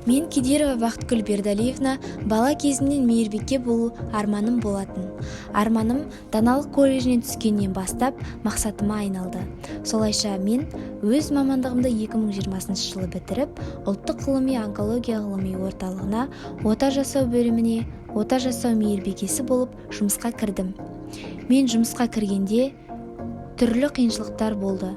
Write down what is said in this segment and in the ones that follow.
Мен Кедирова Бақытгүл Бердалиевна бала кезімнен мейірбике болу арманым болатын. Арманым Даналық колледжінен түскеннен бастап мақсатыма айналды. Солайша мен өз мамандығымды 2020 жылы бітіріп, ұлттық ғылыми онкология ғылыми орталығына ота жасау бөліміне ота жасау мейірбикесі болып жұмысқа кірдім. Мен жұмысқа кіргенде түрлі қиыншылықтар болды.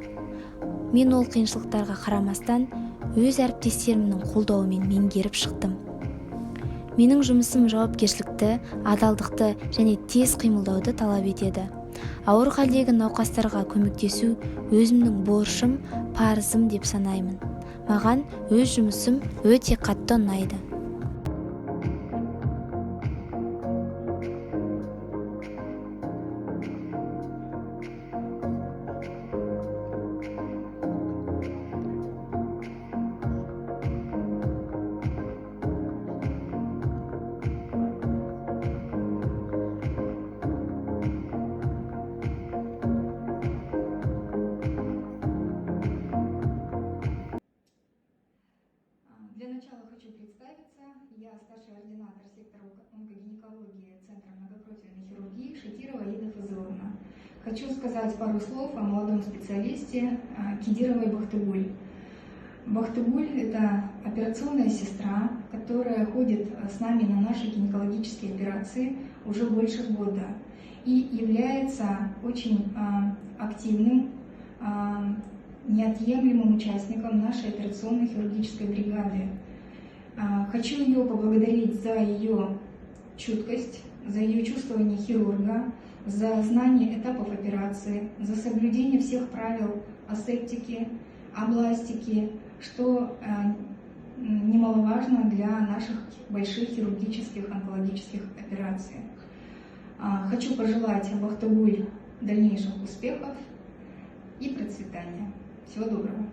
Мен ол қиыншылықтарға қарамастан өз әріптестерімнің қолдауымен меңгеріп шықтым. Менің жұмысым жауапкершілікті, адалдықты және тез қимылдауды талап етеді. Ауыр халдегі науқастарға көмектесу өзімнің борышым, парызым деп санаймын. Маған өз жұмысым өте қатты ұнайды. Для начала хочу представиться. Я старший ординатор сектора онкогинекологии Центра многопрофильной хирургии Шатирова Аида Фазыловна. Хочу сказать пару слов о молодом специалисте Кедировой Бахтыгуль. Бахтыгуль – это операционная сестра, которая ходит с нами на наши гинекологические операции уже больше года и является очень активным, неотъемлемым участником нашей операционной хирургической бригады. Хочу ее поблагодарить за ее чуткость, за ее чувствование хирурга, за знание этапов операции, за соблюдение всех правил асептики, абластики, что немаловажно для наших больших хирургических онкологических операций. Хочу пожелать Бахтыгуль дальнейших успехов и процветания. Всего доброго.